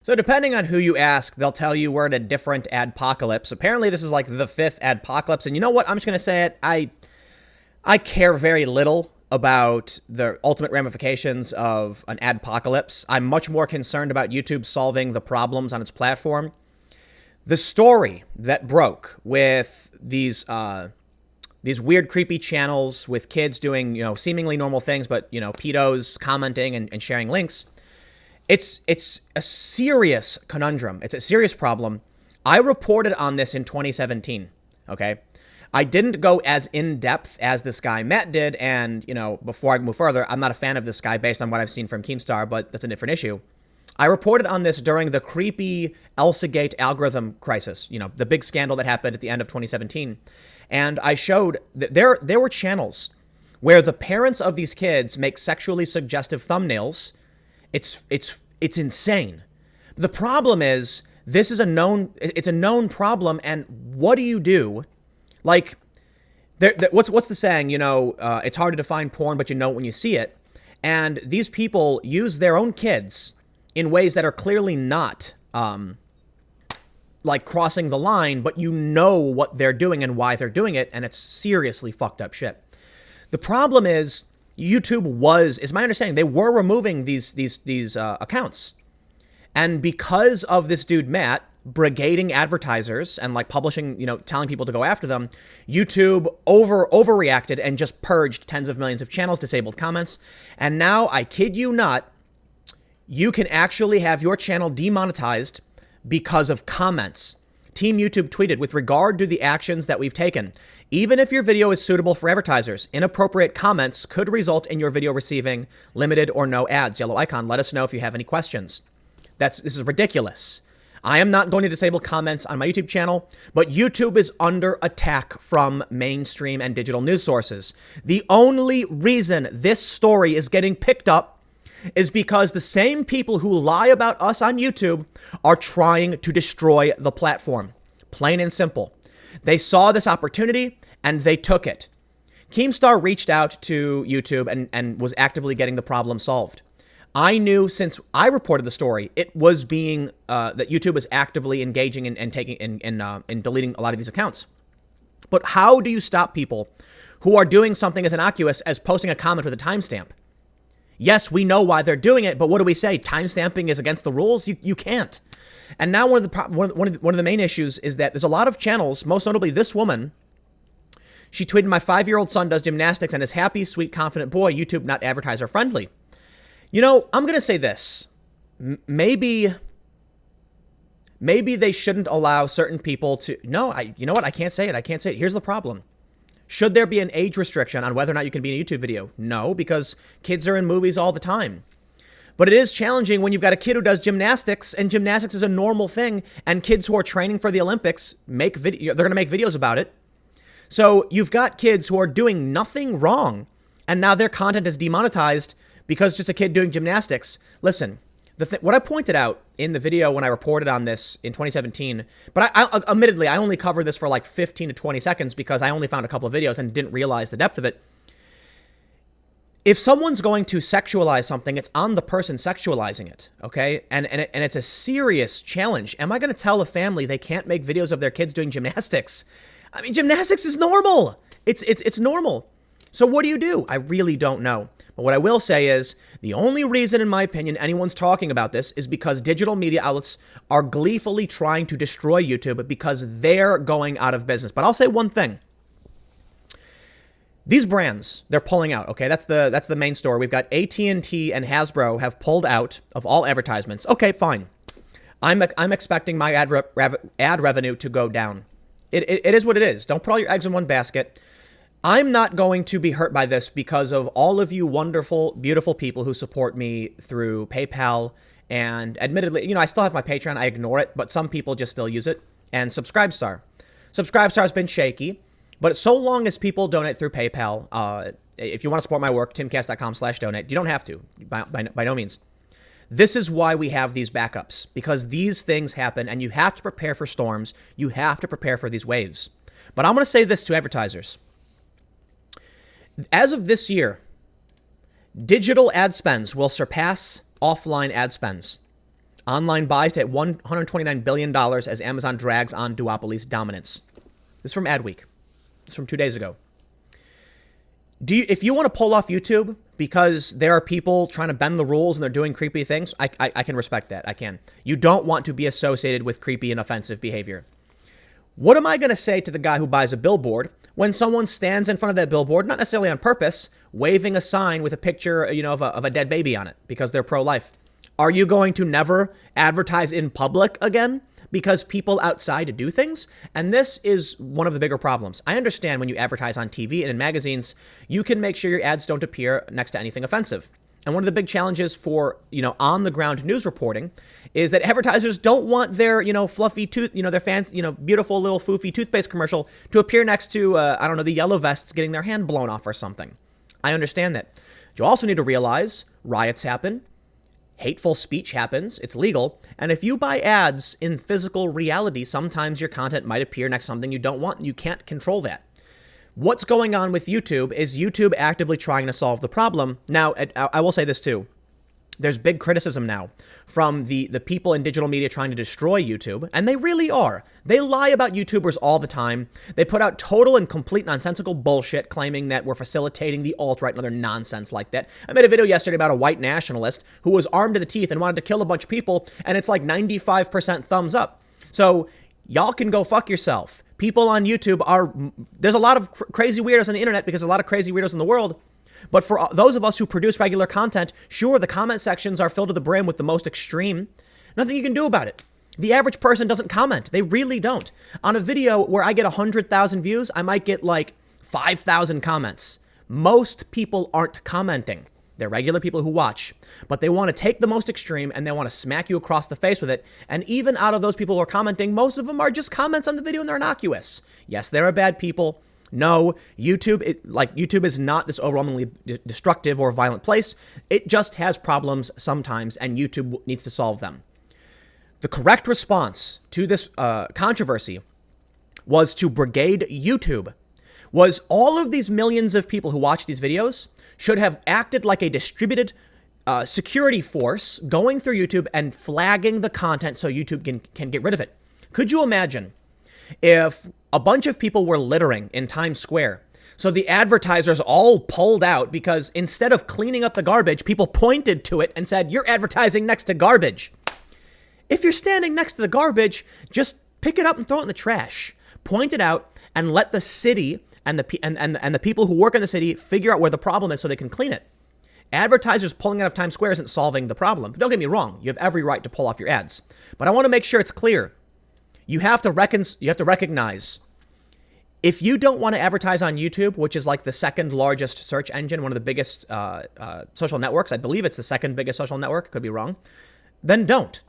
So depending on who you ask, they'll tell you we're in a different adpocalypse. Apparently this is like the fifth adpocalypse. And you know what? I'm just going to say it. I care very little about the ultimate ramifications of an adpocalypse. I'm much more concerned about YouTube solving the problems on its platform. The story that broke with these weird, creepy channels with kids doing, seemingly normal things, but, pedos commenting and sharing links. It's a serious conundrum. It's a serious problem. I reported on this in 2017, okay? I didn't go as in-depth as this guy Matt did, and, before I move further, I'm not a fan of this guy based on what I've seen from Keemstar, but that's a different issue. I reported on this during the creepy ElsaGate algorithm crisis, the big scandal that happened at the end of 2017. And I showed that there were channels where the parents of these kids make sexually suggestive thumbnails. It's insane. The problem is it's a known problem. And what do you do? Like, what's the saying? It's hard to define porn, but you know it when you see it. And these people use their own kids in ways that are clearly not like crossing the line, but you know what they're doing and why they're doing it. And it's seriously fucked up shit. The problem is, YouTube is my understanding, they were removing these accounts. And because of this dude, Matt, brigading advertisers and like publishing, telling people to go after them, YouTube overreacted and just purged tens of millions of channels, disabled comments. And now, I kid you not, you can actually have your channel demonetized because of comments. Team YouTube tweeted, with regard to the actions that we've taken, even if your video is suitable for advertisers, inappropriate comments could result in your video receiving limited or no ads. Yellow icon. Let us know if you have any questions. This is ridiculous. I am not going to disable comments on my YouTube channel, but YouTube is under attack from mainstream and digital news sources. The only reason this story is getting picked up is because the same people who lie about us on YouTube are trying to destroy the platform. Plain and simple. They saw this opportunity and they took it. Keemstar reached out to YouTube and was actively getting the problem solved. I knew since I reported the story, it was being that YouTube was actively engaging and taking in deleting a lot of these accounts. But how do you stop people who are doing something as innocuous as posting a comment with a timestamp? Yes, we know why they're doing it, but what do we say? Timestamping is against the rules? You can't. And now one of the main issues is that there's a lot of channels, most notably this woman. She tweeted, "My 5-year-old son does gymnastics and is happy, sweet, confident boy. YouTube not advertiser friendly." I'm going to say this. Maybe they shouldn't allow certain people to. No, you know what? I can't say it. Here's the problem. Should there be an age restriction on whether or not you can be in a YouTube video? No, because kids are in movies all the time. But it is challenging when you've got a kid who does gymnastics, and gymnastics is a normal thing, and kids who are training for the Olympics they're going to make videos about it. So you've got kids who are doing nothing wrong, and now their content is demonetized because just a kid doing gymnastics. Listen, what I pointed out in the video when I reported on this in 2017, but I admittedly, I only covered this for like 15 to 20 seconds because I only found a couple of videos and didn't realize the depth of it. If someone's going to sexualize something, it's on the person sexualizing it, okay? And it's a serious challenge. Am I going to tell a family they can't make videos of their kids doing gymnastics? I mean, gymnastics is normal. It's normal. So what do? I really don't know. But what I will say is the only reason, in my opinion, anyone's talking about this is because digital media outlets are gleefully trying to destroy YouTube because they're going out of business. But I'll say one thing. These brands, they're pulling out. Okay, that's the main story. We've got AT&T and Hasbro have pulled out of all advertisements. Okay, fine. I'm expecting my ad revenue to go down. It is what it is. Don't put all your eggs in one basket. I'm not going to be hurt by this because of all of you wonderful, beautiful people who support me through PayPal. And admittedly, I still have my Patreon. I ignore it, but some people just still use it. And Subscribestar. Subscribestar has been shaky, but so long as people donate through PayPal, if you want to support my work, timcast.com/donate. You don't have to, by no means. This is why we have these backups, because these things happen and you have to prepare for storms. You have to prepare for these waves. But I'm going to say this to advertisers. As of this year, digital ad spends will surpass offline ad spends. Online buys to hit $129 billion as Amazon drags on duopoly's dominance. This is from Adweek. This is from 2 days ago. If you want to pull off YouTube because there are people trying to bend the rules and they're doing creepy things, I can respect that. I can. You don't want to be associated with creepy and offensive behavior. What am I going to say to the guy who buys a billboard when someone stands in front of that billboard, not necessarily on purpose, waving a sign with a picture, of a dead baby on it because they're pro-life? Are you going to never advertise in public again because people outside do things? And this is one of the bigger problems. I understand when you advertise on TV and in magazines, you can make sure your ads don't appear next to anything offensive. And one of the big challenges for, on the ground news reporting is that advertisers don't want their, fluffy tooth, their fancy, beautiful little foofy toothpaste commercial to appear next to, the yellow vests getting their hand blown off or something. I understand that. You also need to realize riots happen. Hateful speech happens. It's legal. And if you buy ads in physical reality, sometimes your content might appear next to something you don't want, and you can't control that. What's going on with YouTube is YouTube actively trying to solve the problem. Now, I will say this too. There's big criticism now from the people in digital media trying to destroy YouTube, and they really are. They lie about YouTubers all the time. They put out total and complete nonsensical bullshit claiming that we're facilitating the alt-right and other nonsense like that. I made a video yesterday about a white nationalist who was armed to the teeth and wanted to kill a bunch of people, and it's like 95% thumbs up. So y'all can go fuck yourself. People on YouTube there's a lot of crazy weirdos on the internet because a lot of crazy weirdos in the world. But for those of us who produce regular content, sure, the comment sections are filled to the brim with the most extreme. Nothing you can do about it. The average person doesn't comment. They really don't. On a video where I get 100,000 views, I might get like 5,000 comments. Most people aren't commenting. They're regular people who watch, but they want to take the most extreme and they want to smack you across the face with it. And even out of those people who are commenting, most of them are just comments on the video and they're innocuous. Yes, there are bad people. No, YouTube is not this overwhelmingly destructive or violent place. It just has problems sometimes, and YouTube needs to solve them. The correct response to this controversy was to brigade YouTube. Was all of these millions of people who watch these videos should have acted like a distributed security force going through YouTube and flagging the content so YouTube can get rid of it. Could you imagine if a bunch of people were littering in Times Square, so the advertisers all pulled out because instead of cleaning up the garbage, people pointed to it and said, "You're advertising next to garbage." If you're standing next to the garbage, just pick it up and throw it in the trash. Point it out and let the city and the people who work in the city figure out where the problem is so they can clean it. Advertisers pulling out of Times Square isn't solving the problem. But don't get me wrong, you have every right to pull off your ads. But I want to make sure it's clear. You have to recognize, if you don't want to advertise on YouTube, which is like the second largest search engine, one of the biggest social networks, I believe it's the second biggest social network, could be wrong, then don't.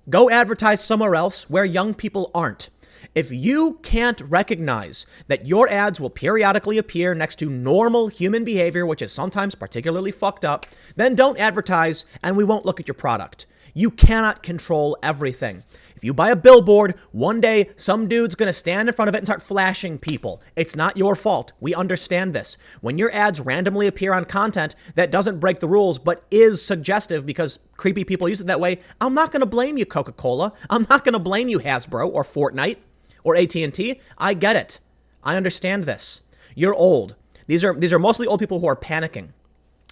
Go advertise somewhere else where young people aren't. If you can't recognize that your ads will periodically appear next to normal human behavior, which is sometimes particularly fucked up, then don't advertise and we won't look at your product. You cannot control everything. If you buy a billboard, one day some dude's going to stand in front of it and start flashing people. It's not your fault. We understand this. When your ads randomly appear on content that doesn't break the rules but is suggestive because creepy people use it that way, I'm not going to blame you, Coca-Cola. I'm not going to blame you, Hasbro or Fortnite or AT&T. I get it. I understand this. You're old. These are mostly old people who are panicking.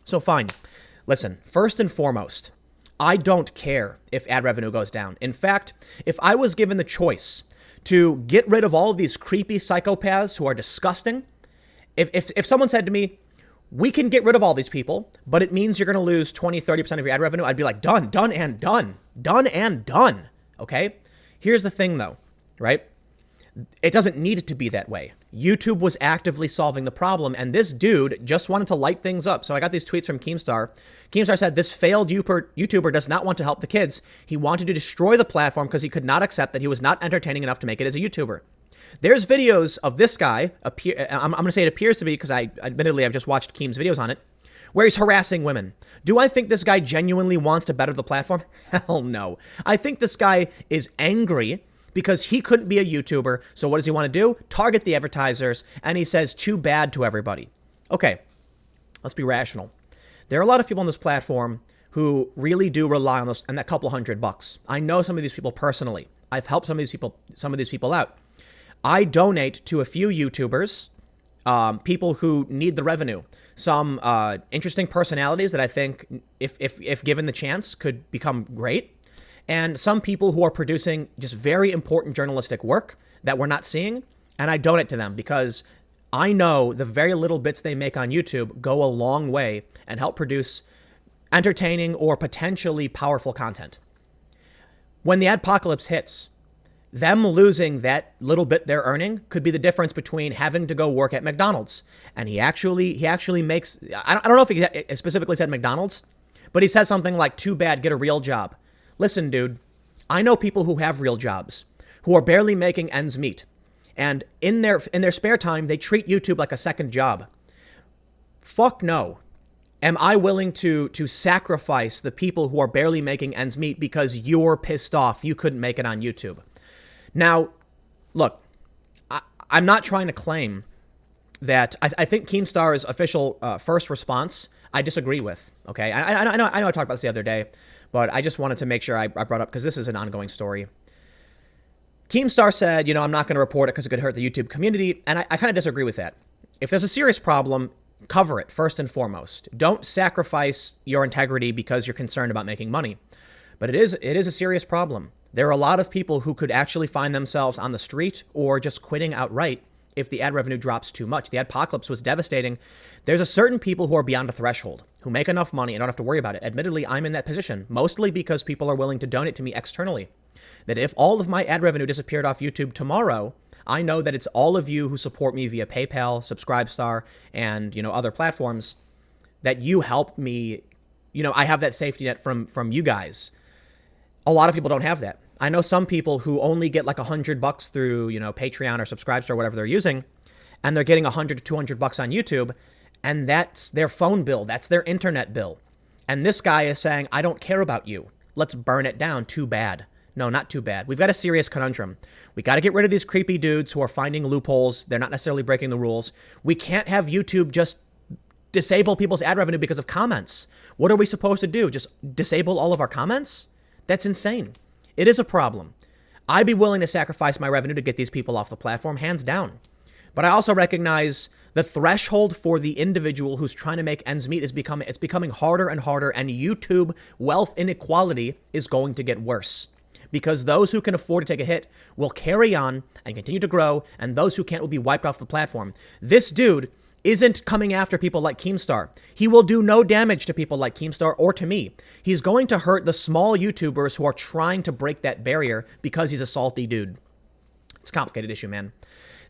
So fine. Listen, first and foremost, I don't care if ad revenue goes down. In fact, if I was given the choice to get rid of all of these creepy psychopaths who are disgusting, if someone said to me, we can get rid of all these people, but it means you're going to lose 20-30% of your ad revenue, I'd be like, done and done. Okay? Here's the thing though, right? It doesn't need it to be that way. YouTube was actively solving the problem, and this dude just wanted to light things up. So I got these tweets from Keemstar. Keemstar said, this failed YouTuber does not want to help the kids. He wanted to destroy the platform because he could not accept that he was not entertaining enough to make it as a YouTuber. There's videos of this guy, I'm going to say it appears to be because admittedly I've just watched Keem's videos on it, where he's harassing women. Do I think this guy genuinely wants to better the platform? Hell no. I think this guy is angry because he couldn't be a YouTuber. So what does he want to do? Target the advertisers. And he says too bad to everybody. Okay, let's be rational. There are a lot of people on this platform who really do rely on those and that couple $100. I know some of these people personally. I've helped some of these people out. I donate to a few YouTubers, people who need the revenue. Some interesting personalities that I think, if given the chance, could become great. And some people who are producing just very important journalistic work that we're not seeing. And I donate to them because I know the very little bits they make on YouTube go a long way and help produce entertaining or potentially powerful content. When the adpocalypse hits, them losing that little bit they're earning could be the difference between having to go work at McDonald's. And he actually makes, I don't know if he specifically said McDonald's, but he says something like, too bad, get a real job. Listen, dude, I know people who have real jobs, who are barely making ends meet. And in their spare time, they treat YouTube like a second job. Fuck no. Am I willing to sacrifice the people who are barely making ends meet because you're pissed off you couldn't make it on YouTube? Now, look, I'm not trying to claim that I think Keemstar's official first response I disagree with. Okay, I know I talked about this the other day, but I just wanted to make sure I brought up because this is an ongoing story. Keemstar said, I'm not going to report it because it could hurt the YouTube community, and I kind of disagree with that. If there's a serious problem, cover it first and foremost. Don't sacrifice your integrity because you're concerned about making money. But it is a serious problem. There are a lot of people who could actually find themselves on the street or just quitting outright if the ad revenue drops too much. The adpocalypse was devastating. There's a certain people who are beyond a threshold, who make enough money and don't have to worry about it. Admittedly, I'm in that position, mostly because people are willing to donate to me externally. That if all of my ad revenue disappeared off YouTube tomorrow, I know that it's all of you who support me via PayPal, Subscribestar, and other platforms, that you help me. I have that safety net from you guys. A lot of people don't have that. I know some people who only get like $100 through, Patreon or Subscribestar or whatever they're using, and they're getting $100 to $200 on YouTube, and that's their phone bill, that's their internet bill. And this guy is saying, I don't care about you. Let's burn it down. Too bad. No, not too bad. We've got a serious conundrum. We got to get rid of these creepy dudes who are finding loopholes. They're not necessarily breaking the rules. We can't have YouTube just disable people's ad revenue because of comments. What are we supposed to do? Just disable all of our comments? That's insane. It is a problem. I'd be willing to sacrifice my revenue to get these people off the platform, hands down. But I also recognize the threshold for the individual who's trying to make ends meet is becoming harder and harder, and YouTube wealth inequality is going to get worse. Because those who can afford to take a hit will carry on and continue to grow, and those who can't will be wiped off the platform. This dude isn't coming after people like Keemstar. He will do no damage to people like Keemstar or to me. He's going to hurt the small YouTubers who are trying to break that barrier because he's a salty dude. It's a complicated issue, man.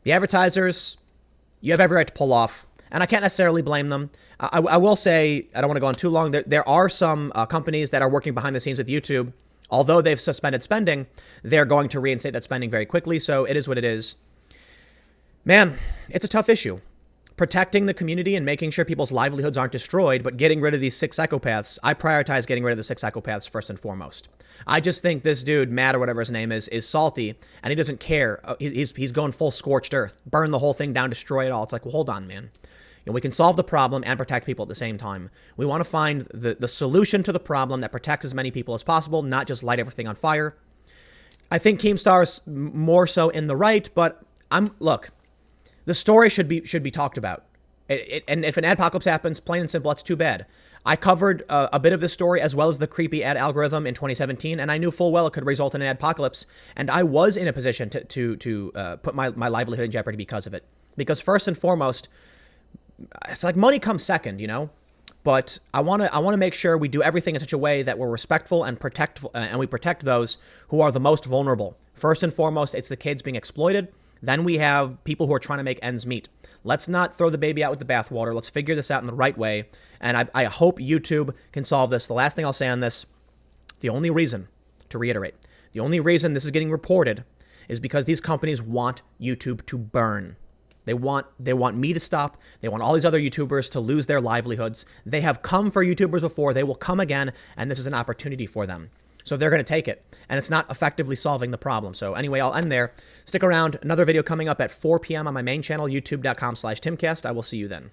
The advertisers, you have every right to pull off, and I can't necessarily blame them. I will say, I don't want to go on too long, there are some companies that are working behind the scenes with YouTube. Although they've suspended spending, they're going to reinstate that spending very quickly, so it is what it is. Man, it's a tough issue. Protecting the community and making sure people's livelihoods aren't destroyed, but getting rid of these 6 psychopaths, I prioritize getting rid of the 6 psychopaths first and foremost. I just think this dude, Matt or whatever his name is salty, and he doesn't care. He's going full scorched earth, burn the whole thing down, destroy it all. It's like, well, hold on, man. We can solve the problem and protect people at the same time. We want to find the solution to the problem that protects as many people as possible, not just light everything on fire. I think Keemstar's more so in the right, but look, the story should be talked about. And if an adpocalypse happens, plain and simple, that's too bad. I covered a bit of this story as well as the creepy ad algorithm in 2017, and I knew full well it could result in an adpocalypse, and I was in a position to put my livelihood in jeopardy because of it. Because first and foremost, it's like money comes second, but I want to make sure we do everything in such a way that we're respectful and we protect those who are the most vulnerable. First and foremost, it's the kids being exploited. Then we have people who are trying to make ends meet. Let's not throw the baby out with the bathwater. Let's figure this out in the right way. And I hope YouTube can solve this. The last thing I'll say on this, the only reason, to reiterate, the only reason this is getting reported is because these companies want YouTube to burn. They want me to stop. They want all these other YouTubers to lose their livelihoods. They have come for YouTubers before. They will come again, and this is an opportunity for them. So they're going to take it, and it's not effectively solving the problem. So anyway, I'll end there. Stick around. Another video coming up at 4 p.m. on my main channel, youtube.com/Timcast. I will see you then.